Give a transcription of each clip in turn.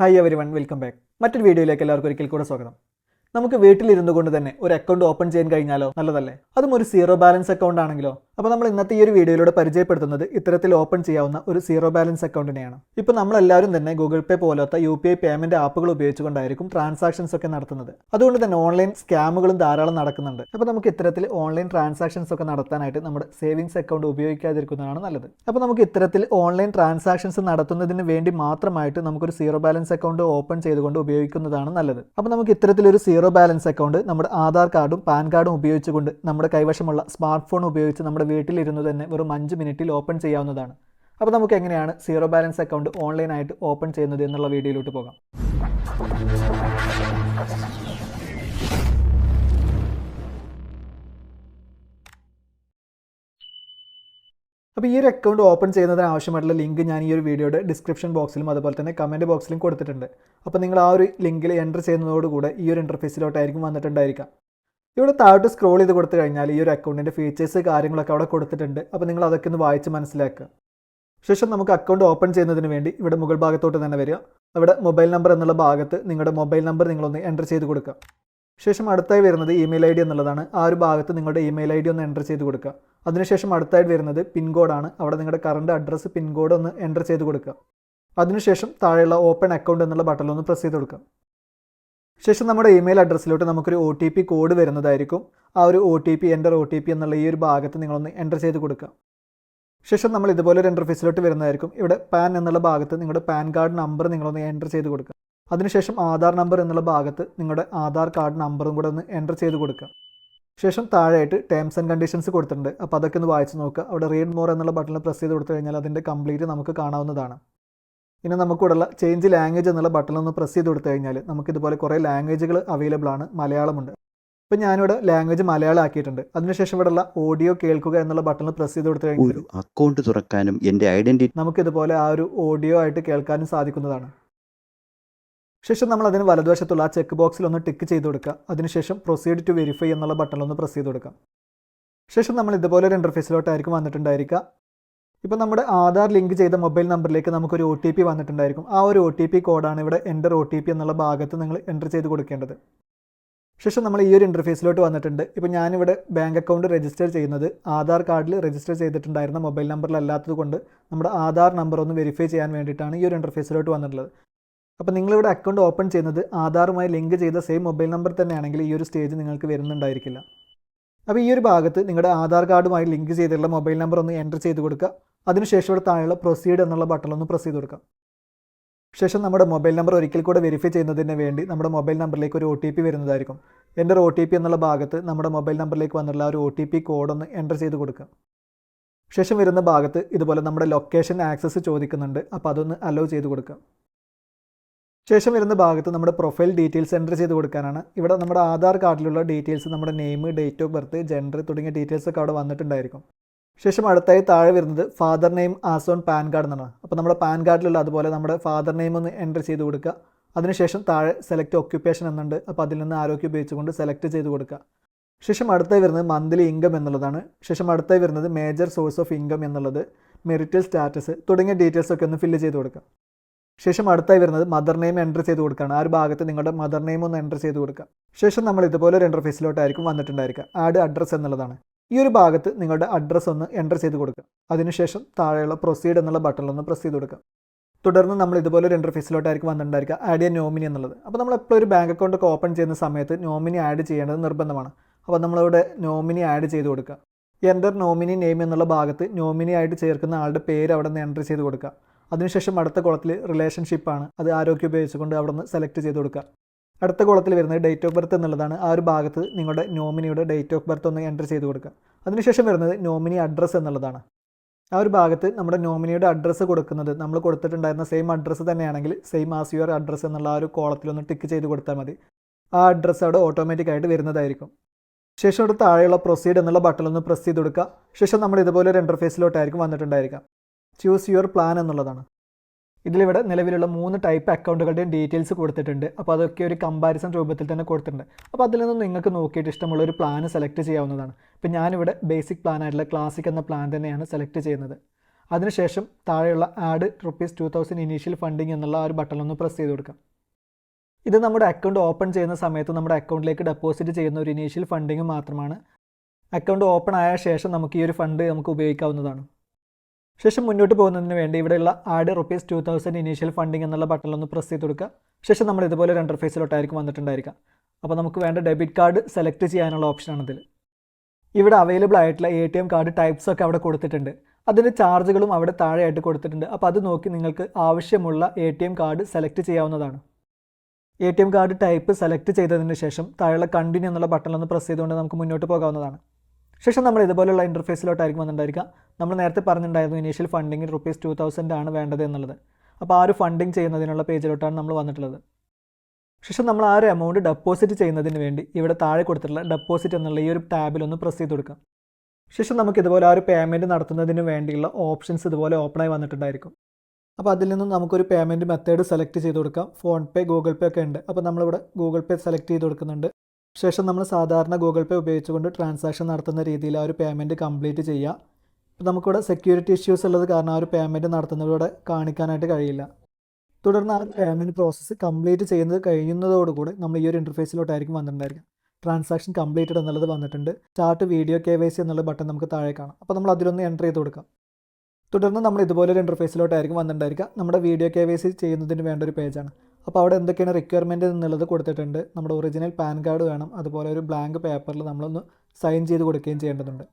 Hi everyone, welcome back. മറ്റൊരു വീഡിയോയിലേക്ക് എല്ലാവർക്കും ഒരിക്കൽ കൂടെ സ്വാഗതം. നമുക്ക് വീട്ടിലിരുന്നു കൊണ്ട് തന്നെ ഒരു അക്കൗണ്ട് ഓപ്പൺ ചെയ്യാൻ കഴിഞ്ഞാലോ? നല്ലതല്ലേ? അതും ഒരു സീറോ ബാലൻസ് അക്കൗണ്ട് ആണെങ്കിലോ? അപ്പോൾ നമ്മൾ ഇന്നത്തെ ഈ ഒരു വീഡിയോയിലൂടെ പരിചയപ്പെടുത്തുന്നത് ഇത്തരത്തിൽ ഓപ്പൺ ചെയ്യാവുന്ന ഒരു സീറോ ബാലൻസ് അക്കൗണ്ടിനെയാണ്. ഇപ്പോൾ നമ്മളെല്ലാവരും തന്നെ ഗൂഗിൾ പേ പോലത്തെ UPI പേയ്മെന്റ് ആപ്പുകൾ ഉപയോഗിച്ചുകൊണ്ടായിരിക്കും ട്രാൻസാക്ഷൻസ് ഒക്കെ നടത്തുന്നത്. അതുകൊണ്ട് തന്നെ ഓൺലൈൻ സ്കാമുകളും ധാരാളം നടക്കുന്നുണ്ട്. അപ്പോൾ നമുക്ക് ഇത്തരത്തിൽ ഓൺലൈൻ ട്രാൻസാക്ഷൻസ് ഒക്കെ നടത്താനായിട്ട് നമ്മുടെ സേവിങ്സ് അക്കൗണ്ട് ഉപയോഗിക്കാതിരിക്കുന്നതാണ് നല്ലത്. അപ്പോൾ നമുക്ക് ഇത്തരത്തിൽ ഓൺലൈൻ ട്രാൻസാക്ഷൻസ് നടത്തുന്നതിന് വേണ്ടി മാത്രമായിട്ട് നമുക്കൊരു സീറോ ബാലൻസ് അക്കൗണ്ട് ഓപ്പൺ ചെയ്തുകൊണ്ട് ഉപയോഗിക്കുന്നതാണ് നല്ലത്. അപ്പോൾ നമുക്ക് ഇത്തരത്തിലൊരു സീറോ ബാലൻസ് അക്കൗണ്ട് നമ്മുടെ ആധാർ കാർഡും പാൻ കാർഡും ഉപയോഗിച്ചുകൊണ്ട് നമ്മുടെ കൈവശമുള്ള സ്മാർട്ട് ഫോൺ ഉപയോഗിച്ച് നമ്മുടെ വീട്ടിലിരുന്ന് തന്നെ വെറും 5 മിനിറ്റിൽ ഓപ്പൺ ചെയ്യാവുന്നതാണ്. അപ്പോൾ നമുക്ക് എങ്ങനെയാണ് സീറോ ബാലൻസ് അക്കൗണ്ട് ഓൺലൈനായിട്ട് ഓപ്പൺ ചെയ്യുന്നത് എന്നുള്ള വീഡിയോയിലോട്ട് പോകാം. അപ്പോൾ ഈ ഒരു അക്കൗണ്ട് ഓപ്പൺ ചെയ്യുന്നതിന് ആവശ്യമായിട്ടുള്ള ലിങ്ക് ഞാൻ ഈ ഒരു വീഡിയോയുടെ ഡിസ്ക്രിപ്ഷൻ ബോക്സിലും അതുപോലെ തന്നെ കമൻറ്റ് ബോക്സിലും കൊടുത്തിട്ടുണ്ട്. അപ്പോൾ നിങ്ങൾ ആ ഒരു ലിങ്കിൽ എൻ്റർ ചെയ്യുന്നതോടുകൂടെ ഈ ഒരു ഇൻ്റർഫേസിലോട്ടായിരിക്കും വന്നിട്ടുണ്ടായിരിക്കാം. ഇവിടെ താഴോട്ട് സ്ക്രോൾ ചെയ്ത് കൊടുത്തു കഴിഞ്ഞാൽ ഈ ഒരു അക്കൗണ്ടിൻ്റെ ഫീച്ചേഴ്സ് കാര്യങ്ങളൊക്കെ അവിടെ കൊടുത്തിട്ടുണ്ട്. അപ്പോൾ നിങ്ങൾ അതൊക്കെ ഒന്ന് വായിച്ച് മനസ്സിലാക്കുക. ശേഷം നമുക്ക് അക്കൗണ്ട് ഓപ്പൺ ചെയ്യുന്നതിന് വേണ്ടി ഇവിടെ മുകൾ ഭാഗത്തോട്ട് തന്നെ വരിക. അവിടെ മൊബൈൽ നമ്പർ എന്നുള്ള ഭാഗത്ത് നിങ്ങളുടെ മൊബൈൽ നമ്പർ നിങ്ങളൊന്ന് എൻ്റർ ചെയ്ത് കൊടുക്കുക. ശേഷം അടുത്തായി വരുന്നത് ഇമെയിൽ ID എന്നുള്ളതാണ്. ആ ഒരു ഭാഗത്ത് നിങ്ങളുടെ ഇമെയിൽ ID ഒന്ന് എൻ്റർ ചെയ്ത് കൊടുക്കുക. അതിനുശേഷം അടുത്തായിട്ട് വരുന്നത് പിൻകോഡാണ്. അവിടെ നിങ്ങളുടെ കറണ്ട് അഡ്രസ്സ് പിൻകോഡ് ഒന്ന് എൻ്റർ ചെയ്ത് കൊടുക്കുക. അതിനുശേഷം താഴെയുള്ള ഓപ്പൺ അക്കൗണ്ട് എന്നുള്ള ബട്ടണിലൊന്ന് പ്രസ് ചെയ്ത് കൊടുക്കുക. ശേഷം നമ്മുടെ ഇമെയിൽ അഡ്രസ്സിലോട്ട് നമുക്കൊരു OTP കോഡ് വരുന്നതായിരിക്കും. ആ ഒരു OTP എൻ്റർ OTP എന്നുള്ള ഈ ഒരു ഭാഗത്ത് നിങ്ങളൊന്ന് എൻ്റർ ചെയ്ത് കൊടുക്കുക. ശേഷം നമ്മൾ ഇതുപോലെ ഒരു ഇൻ്റർഫേസിലോട്ട് വരുന്നതായിരിക്കും. ഇവിടെ പാൻ എന്നുള്ള ഭാഗത്ത് നിങ്ങളുടെ പാൻ കാർഡ് നമ്പർ നിങ്ങളൊന്ന് എൻ്റർ ചെയ്ത് കൊടുക്കുക. അതിനുശേഷം ആധാർ നമ്പർ എന്നുള്ള ഭാഗത്ത് നിങ്ങളുടെ ആധാർ കാർഡ് നമ്പറും കൂടെ ഒന്ന് എൻ്റർ ചെയ്ത് കൊടുക്കുക. ശേഷം താഴെയായിട്ട് ടേംസ് ആൻഡ് കണ്ടീഷൻസ് കൊടുത്തിട്ടുണ്ട്. അപ്പോൾ അതൊക്കെ ഒന്ന് വായിച്ച് നോക്കുക. അവിടെ റീഡ് മോർ എന്നുള്ള ബട്ടണിൽ പ്രസ് ചെയ്ത് കൊടുത്തു കഴിഞ്ഞാൽ അതിൻ്റെ കംപ്ലീറ്റ് നമുക്ക് കാണാവുന്നതാണ്. ഇനി നമുക്കിവിടെയുള്ള ചേഞ്ച് ലാംഗ്വേജ് എന്നുള്ള ബട്ടണിലൊന്ന് പ്രസ് ചെയ്ത് കൊടുത്തു കഴിഞ്ഞാൽ നമുക്കിതുപോലെ കുറേ ലാംഗ്വേജുകൾ അവൈലബിൾ ആണ്. മലയാളമുണ്ട്. അപ്പോൾ ഞാനിവിടെ ലാംഗ്വേജ് മലയാളം ആക്കിയിട്ടുണ്ട്. അതിനുശേഷം ഇവിടെയുള്ള ഓഡിയോ കേൾക്കുക എന്നുള്ള ബട്ടണിൽ പ്രസ് ചെയ്ത് കൊടുത്തു കഴിഞ്ഞാൽ അക്കൗണ്ട് തുറക്കാനും എൻ്റെ ഐഡൻറ്റിറ്റി നമുക്കിതുപോലെ ആ ഒരു ഓഡിയോ ആയിട്ട് കേൾക്കാനും സാധിക്കുന്നതാണ്. ശേഷം നമ്മൾ അതിന് വലതുവശത്തുള്ള ആ ചെക്ക് ബോക്സിൽ ഒന്ന് ടിക്ക് ചെയ്ത് കൊടുക്കുക. അതിനുശേഷം പ്രൊസീഡ് ടു വെരിഫൈ എന്നുള്ള ബട്ടണിലൊന്ന് പ്രസ് ചെയ്ത് കൊടുക്കുക. ശേഷം നമ്മൾ ഇതുപോലെ ഒരു ഇൻ്റർഫേസിലോട്ടായിരിക്കും വന്നിട്ടുണ്ടായിരിക്കുക. ഇപ്പോൾ നമ്മുടെ ആധാർ ലിങ്ക് ചെയ്ത മൊബൈൽ നമ്പറിലേക്ക് നമുക്കൊരു OTP വന്നിട്ടുണ്ടായിരിക്കും. ആ ഒരു OTP കോഡാണ് ഇവിടെ എൻ്റർ OTP എന്നുള്ള ഭാഗത്ത് നിങ്ങൾ എൻ്റർ ചെയ്ത് കൊടുക്കേണ്ടത്. ശേഷം നമ്മൾ ഈ ഒരു ഇൻ്റർഫേസിലോട്ട് വന്നിട്ടുണ്ട്. ഇപ്പോൾ ഞാനിവിടെ ബാങ്ക് അക്കൗണ്ട് രജിസ്റ്റർ ചെയ്യുന്നത് ആധാർ കാർഡിൽ രജിസ്റ്റർ ചെയ്തിട്ടുണ്ടായിരുന്ന മൊബൈൽ നമ്പറിലല്ലാത്തത് കൊണ്ട് നമ്മുടെ ആധാർ നമ്പർ ഒന്ന് വെരിഫൈ ചെയ്യാൻ വേണ്ടിയിട്ടാണ് ഈ ഒരു ഇൻ്റർഫേസിലോട്ട് വന്നിട്ടുള്ളത്. അപ്പോൾ നിങ്ങളിവിടെ അക്കൗണ്ട് ഓപ്പൺ ചെയ്യുന്നത് ആധാറുമായി ലിങ്ക് ചെയ്ത സെയിം മൊബൈൽ നമ്പർ തന്നെയാണെങ്കിൽ ഈ ഒരു സ്റ്റേജ് നിങ്ങൾക്ക് വരുന്നുണ്ടായിരിക്കില്ല. അപ്പോൾ ഈ ഒരു ഭാഗത്ത് നിങ്ങളുടെ ആധാർ കാർഡുമായി ലിങ്ക് ചെയ്തിട്ടുള്ള മൊബൈൽ നമ്പർ ഒന്ന് എൻ്റർ ചെയ്ത് കൊടുക്കുക. അതിനുശേഷം ഇവിടെ താഴെയുള്ള പ്രൊസീഡ് എന്നുള്ള ബട്ടണൊന്ന് പ്രസ് ചെയ്ത് കൊടുക്കുക. ശേഷം നമ്മുടെ മൊബൈൽ നമ്പർ ഒരിക്കൽ കൂടെ വെരിഫൈ ചെയ്യുന്നതിന് വേണ്ടി നമ്മുടെ മൊബൈൽ നമ്പറിലേക്ക് ഒരു OTP വരുന്നതായിരിക്കും. എൻ്റർ OTP എന്നുള്ള ഭാഗത്ത് നമ്മുടെ മൊബൈൽ നമ്പറിലേക്ക് വന്നിട്ടുള്ള ഒരു OTP കോഡൊന്ന് എൻ്റർ ചെയ്ത് കൊടുക്കുക. ശേഷം വരുന്ന ഭാഗത്ത് ഇതുപോലെ നമ്മുടെ ലൊക്കേഷൻ ആക്സസ് ചോദിക്കുന്നുണ്ട്. അപ്പോൾ അതൊന്ന് അലോ ചെയ്ത് കൊടുക്കുക. ശേഷം വരുന്ന ഭാഗത്ത് നമ്മുടെ പ്രൊഫൈൽ ഡീറ്റെയിൽസ് എൻ്റർ ചെയ്ത് കൊടുക്കാനാണ്. ഇവിടെ നമ്മുടെ ആധാർ കാർഡിലുള്ള ഡീറ്റെയിൽസ്, നമ്മുടെ name, date of birth, gender തുടങ്ങിയ ഡീറ്റെയിൽസ് ഒക്കെ അവിടെ വന്നിട്ടുണ്ടായിരിക്കും. ശേഷം അടുത്തായി താഴെ വരുന്നത് father name as on pan card എന്നാണ്. അപ്പോൾ നമ്മുടെ പാൻ കാർഡിലുള്ള അതുപോലെ നമ്മുടെ ഫാദർ നെയിം ഒന്ന് എൻ്റർ ചെയ്ത് കൊടുക്കുക. അതിനുശേഷം താഴെ സെലക്ട് ഒക്യുപ്പേഷൻ എന്നുണ്ട്. അപ്പോൾ അതിൽ നിന്ന് ആരോഗ്യം ഉപയോഗിച്ചുകൊണ്ട് സെലക്ട് ചെയ്ത് കൊടുക്കുക. ശേഷം അടുത്തായി വരുന്നത് മന്ത്ലി ഇൻകം എന്നുള്ളതാണ്. ശേഷം അടുത്തായി വരുന്നത് മേജർ സോഴ്സ് ഓഫ് ഇൻകം എന്നുള്ളത്, മെറിറ്റൽ സ്റ്റാറ്റസ് തുടങ്ങിയ ഡീറ്റെയിൽസ് ഒക്കെ ഒന്ന് ഫില്ല് ചെയ്ത് കൊടുക്കുക. ശേഷം അടുത്തായി വരുന്നത് മദർ നെയിം എൻ്റർ ചെയ്ത് കൊടുക്കുകയാണ്. ആ ഒരു ഭാഗത്ത് നിങ്ങളുടെ മദർ നെയിം ഒന്ന് എൻ്റർ ചെയ്ത് കൊടുക്കുക. ശേഷം നമ്മൾ ഇതുപോലെ ഒരു ഇൻ്റർഫേസിലോട്ടായിരിക്കും വന്നിട്ടുണ്ടായിരിക്കുക. ആഡ് അഡ്രസ്സ് എന്നുള്ളതാണ്. ഈ ഒരു ഭാഗത്ത് നിങ്ങളുടെ അഡ്രസ്സ് ഒന്ന് എൻ്റർ ചെയ്ത് കൊടുക്കുക. അതിനുശേഷം താഴെയുള്ള പ്രൊസീഡ് എന്നുള്ള ബട്ടണിലൊന്ന് പ്രസ് ചെയ്ത് കൊടുക്കുക. തുടർന്ന് നമ്മൾ ഇതുപോലെ ഒരു ഇൻ്റർഫേസിലോട്ടായിരിക്കും വന്നിട്ടുണ്ടായിരിക്കുക. ആഡ് എ നോമിനി എന്നുള്ളത്. അപ്പോൾ നമ്മൾ എപ്പോഴും ഒരു ബാങ്ക് അക്കൗണ്ട് ഒക്കെ ഓപ്പൺ ചെയ്യുന്ന സമയത്ത് നോമിനി ആഡ് ചെയ്യേണ്ടത് നിർബന്ധമാണ്. അപ്പോൾ നമ്മളിവിടെ നോമിനി ആഡ് ചെയ്ത് കൊടുക്കുക. എൻ്റർ നോമിനി നെയിം എന്നുള്ള ഭാഗത്ത് നോമിനി ആയിട്ട് ചേർക്കുന്ന ആളുടെ പേര് അവിടെ നിന്ന് എൻ്റർ ചെയ്ത് കൊടുക്കുക. അതിനുശേഷം അടുത്ത കോളത്തിൽ റിലേഷൻഷിപ്പാണ്. അത് ആരോഗ്യം ഉപയോഗിച്ചുകൊണ്ട് അവിടെ നിന്ന് സെലക്ട് ചെയ്ത് കൊടുക്കുക. അടുത്ത കോളത്തിൽ വരുന്നത് ഡേറ്റ് ഓഫ് ബർത്ത് എന്നുള്ളതാണ്. ആ ഒരു ഭാഗത്ത് നിങ്ങളുടെ നോമിനിയുടെ ഡേറ്റ് ഓഫ് ബർത്ത് ഒന്ന് എൻ്റർ ചെയ്ത് കൊടുക്കുക. അതിനുശേഷം വരുന്നത് നോമിനി അഡ്രസ്സ് എന്നുള്ളതാണ്. ആ ഒരു ഭാഗത്ത് നമ്മുടെ നോമിനിയുടെ അഡ്രസ്സ് കൊടുക്കുന്നത് നമ്മൾ കൊടുത്തിട്ടുണ്ടായിരുന്ന സെയിം അഡ്രസ്സ് തന്നെയാണെങ്കിൽ സെയിം ആസ് യുവർ അഡ്രസ്സ് എന്നുള്ള ആ ഒരു കോളത്തിലൊന്ന് ടിക്ക് ചെയ്ത് കൊടുത്താൽ മതി. ആ അഡ്രസ്സ് അവിടെ ഓട്ടോമാറ്റിക്കായിട്ട് വരുന്നതായിരിക്കും. ശേഷം അവിടെ താഴെയുള്ള പ്രൊസീഡ് എന്നുള്ള ബട്ടണൊന്ന് പ്രസ് ചെയ്ത് കൊടുക്കുക. ശേഷം നമ്മൾ ഇതുപോലെ ഒരു ഇൻ്റർഫേസിലോട്ടായിരിക്കും വന്നിട്ടുണ്ടായിരിക്കാം. ചൂസ് യുവർ പ്ലാൻ എന്നുള്ളതാണ്. ഇതിലിവിടെ നിലവിലുള്ള 3 ടൈപ്പ് അക്കൗണ്ടുകളുടെയും ഡീറ്റെയിൽസ് കൊടുത്തിട്ടുണ്ട്. അപ്പോൾ അതൊക്കെ ഒരു കമ്പാരിസൺ രൂപത്തിൽ തന്നെ കൊടുത്തിട്ടുണ്ട്. അപ്പോൾ അതിൽ നിന്ന് നിങ്ങൾക്ക് നോക്കിയിട്ട് ഇഷ്ടമുള്ള ഒരു പ്ലാൻ സെലക്ട് ചെയ്യാവുന്നതാണ്. ഇപ്പോൾ ഞാനിവിടെ ബേസിക് പ്ലാൻ ആയിട്ടുള്ള ക്ലാസിക് എന്ന പ്ലാൻ തന്നെയാണ് സെലക്ട് ചെയ്യുന്നത്. അതിനുശേഷം താഴെയുള്ള ആഡ് ₹2000 ഇനീഷ്യൽ ഫണ്ടിങ് എന്നുള്ള ആ ഒരു ബട്ടണൊന്ന് പ്രസ് ചെയ്ത് കൊടുക്കാം. ഇത് നമ്മുടെ അക്കൗണ്ട് ഓപ്പൺ ചെയ്യുന്ന സമയത്ത് നമ്മുടെ അക്കൗണ്ടിലേക്ക് ഡെപ്പോസിറ്റ് ചെയ്യുന്ന ഒരു ഇനീഷ്യൽ ഫണ്ടിങ് മാത്രമാണ്. അക്കൗണ്ട് ഓപ്പൺ ആയ ശേഷം നമുക്ക് ഈ ഒരു ഫണ്ട് നമുക്ക് ഉപയോഗിക്കാവുന്നതാണ്. ശേഷം മുന്നോട്ട് പോകുന്നതിന് വേണ്ടി ഇവിടെയുള്ള ആഡ് ₹2000 ഇനീഷ്യൽ ഫണ്ടിങ് എന്നുള്ള ബട്ടണിലൊന്ന് പ്രസ് ചെയ്ത് കൊടുക്കുക. ശേഷം നമ്മൾ ഇതുപോലെ ഒരു ഇൻ്റർഫേസിലോട്ടായിരിക്കും വന്നിട്ടുണ്ടായിരിക്കുക. അപ്പോൾ നമുക്ക് വേണ്ട ഡെബിറ്റ് കാർഡ് സെലക്ട് ചെയ്യാനുള്ള ഓപ്ഷനാണിതിൽ. ഇവിടെ അവൈലബിൾ ആയിട്ടുള്ള ATM കാർഡ് ടൈപ്സ് ഒക്കെ അവിടെ കൊടുത്തിട്ടുണ്ട്. അതിൻ്റെ ചാർജുകളും അവിടെ താഴെയായിട്ട് കൊടുത്തിട്ടുണ്ട്. അപ്പോൾ അത് നോക്കി നിങ്ങൾക്ക് ആവശ്യമുള്ള ATM കാർഡ് സെലക്ട് ചെയ്യാവുന്നതാണ്. ATM കാർഡ് ടൈപ്പ് സെലക്ട് ചെയ്തതിന് ശേഷം താഴെയുള്ള കണ്ടിന്യൂ എന്നുള്ള ബട്ടണിലൊന്ന് പ്രസ് ചെയ്തുകൊണ്ട് നമുക്ക് മുന്നോട്ട് പോകാവുന്നതാണ്. ശേഷം നമ്മൾ ഇതുപോലുള്ള ഇൻ്റർഫേസിലോട്ടായിരിക്കും വന്നിട്ടുണ്ടായിരിക്കുക. നമ്മൾ നേരത്തെ പറഞ്ഞിട്ടുണ്ടായിരുന്നു ഇനീഷ്യൽ ഫണ്ടിങ് ₹2000 ആണ് വേണ്ടത് എന്നുള്ളത്. അപ്പോൾ ആ ഒരു ഫണ്ടിങ് ചെയ്യുന്നതിനുള്ള പേജിലോട്ടാണ് നമ്മൾ വന്നിട്ടുള്ളത്. ശേഷം നമ്മൾ ആ ഒരു എമൗണ്ട് ഡെപ്പോസിറ്റ് ചെയ്യുന്നതിന് വേണ്ടി ഇവിടെ താഴെ കൊടുത്തിട്ടുള്ള ഡെപ്പോസിറ്റ് എന്നുള്ള ഈ ഒരു ടാബിലൊന്ന് പ്രസ് ചെയ്ത് കൊടുക്കാം. ശേഷം നമുക്ക് ഇതുപോലെ ആ ഒരു പേയ്മെൻറ്റ് നടത്തുന്നതിന് വേണ്ടിയുള്ള ഓപ്ഷൻസ് ഇതുപോലെ ഓപ്പണായി വന്നിട്ടുണ്ടായിരിക്കും. അപ്പോൾ അതിൽ നിന്നും നമുക്കൊരു പേയ്മെൻറ്റ് മെത്തേഡ് സെലക്ട് ചെയ്ത് കൊടുക്കാം. ഫോൺ പേ, ഗൂഗിൾ പേ ഒക്കെ ഉണ്ട്. അപ്പോൾ നമ്മളിവിടെ ഗൂഗിൾ പേ സെലക്ട് ചെയ്ത് കൊടുക്കുന്നുണ്ട്. ശേഷം നമ്മൾ സാധാരണ ഗൂഗിൾ പേ ഉപയോഗിച്ചുകൊണ്ട് ട്രാൻസാക്ഷൻ നടത്തുന്ന രീതിയിൽ ആ ഒരു പേയ്മെൻറ്റ് കംപ്ലീറ്റ് ചെയ്യുക. അപ്പോൾ നമുക്കിവിടെ സെക്യൂരിറ്റി ഇഷ്യൂസ് ഉള്ളത് കാരണം ആ ഒരു പേയ്മെൻറ്റ് നടത്തുന്നതിലൂടെ കാണിക്കാനായിട്ട് കഴിയില്ല. തുടർന്ന് ആ പേയ്മെൻറ്റ് പ്രോസസ്സ് കംപ്ലീറ്റ് ചെയ്യുന്നത് കഴിയുന്നതോടുകൂടി നമ്മൾ ഈ ഒരു ഇൻ്റർഫേസിലോട്ടായിരിക്കും വന്നിട്ടുണ്ടായിരിക്കുക. ട്രാൻസാക്ഷൻ കംപ്ലീറ്റഡ് എന്നുള്ളത് വന്നിട്ടുണ്ട്. സ്റ്റാർട്ട് വീഡിയോ KYC എന്നുള്ള ബട്ടൺ നമുക്ക് താഴെ കാണാം. അപ്പോൾ നമ്മൾ അതിലൊന്ന് എൻ്റർ ചെയ്ത് കൊടുക്കാം. തുടർന്ന് നമ്മൾ ഇതുപോലൊരു ഇൻ്റർഫേസിലോട്ടായിരിക്കും വന്നിട്ടുണ്ടായിരിക്കുക. നമ്മുടെ വീഡിയോ KYC ചെയ്യുന്നതിന് വേണ്ട ഒരു പേജാണ്. അപ്പോൾ അവിടെ എന്തൊക്കെയാണ് റിക്വയർമെൻറ്റ് എന്നുള്ളത് കൊടുത്തിട്ടുണ്ട്. നമ്മുടെ ഒറിജിനൽ പാൻ കാർഡ് വേണം. അതുപോലെ ഒരു ബ്ലാങ്ക് പേപ്പറിൽ നമ്മളൊന്ന് സൈൻ ചെയ്ത് കൊടുക്കുകയും ചെയ്യേണ്ടതുണ്ട്.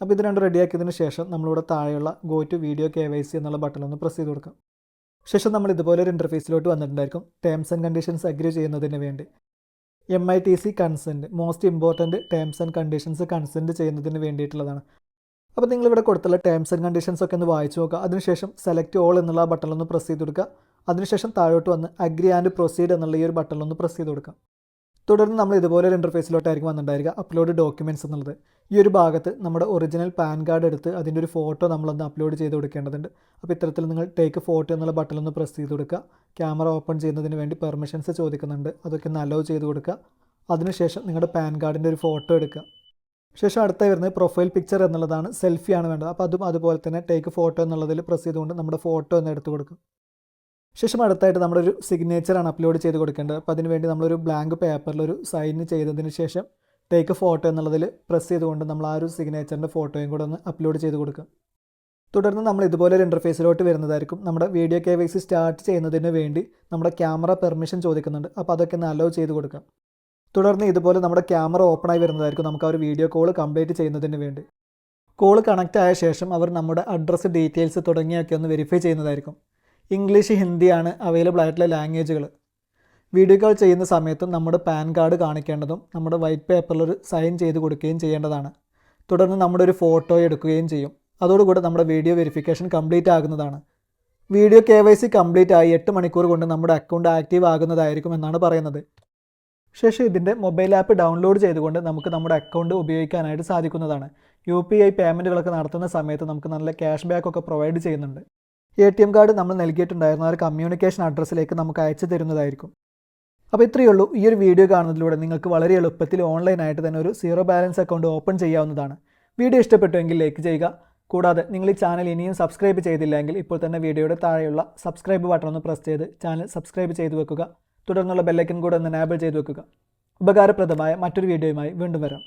അപ്പോൾ ഇത് രണ്ടും റെഡിയാക്കിയതിന് ശേഷം നമ്മളിവിടെ താഴെയുള്ള ഗോ ടു വീഡിയോ KYC എന്നുള്ള ബട്ടണൊന്ന് പ്രസ് ചെയ്ത് കൊടുക്കാം. ശേഷം നമ്മൾ ഇതുപോലൊരു ഇൻ്റർഫേസിലോട്ട് വന്നിട്ടുണ്ടായിരിക്കും. ടേംസ് ആൻഡ് കണ്ടീഷൻസ് അഗ്രി ചെയ്യുന്നതിന് വേണ്ടി MITC consent, most important terms and conditions consent ചെയ്യുന്നതിന് വേണ്ടിയിട്ടുള്ളതാണ്. അപ്പോൾ നിങ്ങളിവിടെ കൊടുത്തുള്ള ടേംസ് ആൻഡ് കണ്ടീഷൻസ് ഒക്കെ ഒന്ന് വായിച്ചു നോക്കുക. അതിനുശേഷം സെലക്ട് ഓൾ എന്നുള്ള ബട്ടണിലൊന്ന് പ്രസ് ചെയ്ത് കൊടുക്കുക. അതിനുശേഷം താഴോട്ട് വന്ന് അഗ്രി ആൻഡ് പ്രൊസീഡ് എന്നുള്ള ഈ ഒരു ബട്ടണിലൊന്ന് പ്രസ് ചെയ്ത് കൊടുക്കാം. തുടർന്ന് നമ്മൾ ഇതുപോലെ ഒരു ഇൻ്റർഫേസിലോട്ടായിരിക്കും വന്നിട്ടുണ്ടായിരിക്കുക. അപ്ലോഡ് ഡോക്യുമെൻറ്റ്സ് എന്നുള്ളത്. ഈ ഒരു ഭാഗത്ത് നമ്മുടെ ഒറിജിനൽ പാൻ കാർഡ് എടുത്ത് അതിൻ്റെ ഒരു ഫോട്ടോ നമ്മളൊന്ന് അപ്ലോഡ് ചെയ്ത് കൊടുക്കേണ്ടതുണ്ട്. അപ്പോൾ ഇത്തരത്തിൽ നിങ്ങൾ ടേക്ക് ഫോട്ടോ എന്നുള്ള ബട്ടണിലൊന്ന് പ്രസ് ചെയ്ത് കൊടുക്കുക. ക്യാമറ ഓപ്പൺ ചെയ്യുന്നതിന് വേണ്ടി പെർമിഷൻസ് ചോദിക്കുന്നുണ്ട്. അതൊക്കെ ഒന്ന് അലോ ചെയ്ത് കൊടുക്കുക. അതിനുശേഷം നിങ്ങളുടെ പാൻ കാർഡിൻ്റെ ഒരു ഫോട്ടോ എടുക്കുക. ശേഷം അടുത്ത വരുന്നത് പ്രൊഫൈൽ പിക്ചർ എന്നുള്ളതാണ്. സെൽഫിയാണ് വേണ്ടത്. അപ്പോൾ അതും അതുപോലെ തന്നെ ടേക്ക് ഫോട്ടോ എന്നുള്ളതിൽ പ്രസ് ചെയ്തുകൊണ്ട് നമ്മുടെ ഫോട്ടോ ഒന്ന് എടുത്ത് കൊടുക്കും. ശേഷം അടുത്തായിട്ട് നമ്മുടെ ഒരു സിഗ്നേച്ചറാണ് അപ്ലോഡ് ചെയ്ത് കൊടുക്കേണ്ടത്. അപ്പോൾ അതിനുവേണ്ടി നമ്മളൊരു ബ്ലാങ്ക് പേപ്പറിലൊരു സൈൻ ചെയ്തതിന് ശേഷം ടേക്ക് ഫോട്ടോ എന്നുള്ളതിൽ പ്രസ് ചെയ്തുകൊണ്ട് നമ്മൾ ആ ഒരു സിഗ്നേച്ചറിൻ്റെ ഫോട്ടോയും കൂടെ ഒന്ന് അപ്ലോഡ് ചെയ്ത് കൊടുക്കുക. തുടർന്ന് നമ്മൾ ഇതുപോലെ ഒരു ഇൻ്റർഫേസിലോട്ട് വരുന്നതായിരിക്കും. നമ്മുടെ വീഡിയോ KYC സ്റ്റാർട്ട് ചെയ്യുന്നതിന് വേണ്ടി നമ്മുടെ ക്യാമറ പെർമിഷൻ ചോദിക്കുന്നുണ്ട്. അപ്പോൾ അതൊക്കെ ഒന്ന് അലോ ചെയ്ത് കൊടുക്കാം. തുടർന്ന് ഇതുപോലെ നമ്മുടെ ക്യാമറ ഓപ്പണായി വരുന്നതായിരിക്കും നമുക്ക് ആ ഒരു വീഡിയോ കോൾ കംപ്ലീറ്റ് ചെയ്യുന്നതിന് വേണ്ടി. കോൾ കണക്റ്റ് ആയ ശേഷം അവർ നമ്മുടെ അഡ്രസ്സ്, ഡീറ്റെയിൽസ് തുടങ്ങിയൊക്കെ ഒന്ന് വെരിഫൈ ചെയ്യുന്നതായിരിക്കും. ഇംഗ്ലീഷ്, ഹിന്ദിയാണ് അവൈലബിൾ ആയിട്ടുള്ള ലാംഗ്വേജുകൾ. വീഡിയോ കോൾ ചെയ്യുന്ന സമയത്തും നമ്മുടെ പാൻ കാർഡ് കാണിക്കേണ്ടതും നമ്മുടെ വൈറ്റ് പേപ്പറിലൊരു സൈൻ ചെയ്ത് കൊടുക്കുകയും ചെയ്യേണ്ടതാണ്. തുടർന്ന് നമ്മുടെ ഒരു ഫോട്ടോ എടുക്കുകയും ചെയ്യും. അതോടുകൂടി നമ്മുടെ വീഡിയോ വെരിഫിക്കേഷൻ കംപ്ലീറ്റ് ആകുന്നതാണ്. വീഡിയോ KYC കംപ്ലീറ്റ് ആയി 8 മണിക്കൂർ കൊണ്ട് നമ്മുടെ അക്കൗണ്ട് ആക്റ്റീവ് ആകുന്നതായിരിക്കും എന്നാണ് പറയുന്നത്. ശേഷം ഇതിൻ്റെ മൊബൈൽ ആപ്പ് ഡൗൺലോഡ് ചെയ്തുകൊണ്ട് നമുക്ക് നമ്മുടെ അക്കൗണ്ട് ഉപയോഗിക്കാനായിട്ട് സാധിക്കുന്നതാണ്. UPI പേയ്മെൻറ്റുകളൊക്കെ നടത്തുന്ന സമയത്ത് നമുക്ക് നല്ല ക്യാഷ് ബാക്ക് ഒക്കെ പ്രൊവൈഡ് ചെയ്യുന്നുണ്ട്. ATM കാർഡ് നമ്മൾ നൽകിയിട്ടുണ്ടായിരുന്ന ആ ഒരു കമ്മ്യൂണിക്കേഷൻ അഡ്രസ്സിലേക്ക് നമുക്ക് അയച്ചു തരുന്നതായിരിക്കും. അപ്പോൾ ഇത്രയേ ഉള്ളൂ. ഈ ഒരു വീഡിയോ കാണുന്നതിലൂടെ നിങ്ങൾക്ക് വളരെ എളുപ്പത്തിൽ ഓൺലൈനായിട്ട് തന്നെ ഒരു സീറോ ബാലൻസ് അക്കൗണ്ട് ഓപ്പൺ ചെയ്യാവുന്നതാണ്. വീഡിയോ ഇഷ്ടപ്പെട്ടുവെങ്കിൽ ലൈക്ക് ചെയ്യുക. കൂടാതെ നിങ്ങൾ ഈ ചാനൽ ഇനിയും സബ്സ്ക്രൈബ് ചെയ്തില്ലെങ്കിൽ ഇപ്പോൾ തന്നെ വീഡിയോയുടെ താഴെയുള്ള സബ്സ്ക്രൈബ് ബട്ടൺ ഒന്ന് പ്രസ് ചെയ്ത് ചാനൽ സബ്സ്ക്രൈബ് ചെയ്ത് വെക്കുക. തുടർന്നുള്ള ബെല്ലൈക്കൻ കൂടെ ഒന്ന് എനേബിൾ ചെയ്ത് വെക്കുക. ഉപകാരപ്രദമായ മറ്റൊരു വീഡിയോയുമായി വീണ്ടും വരാം.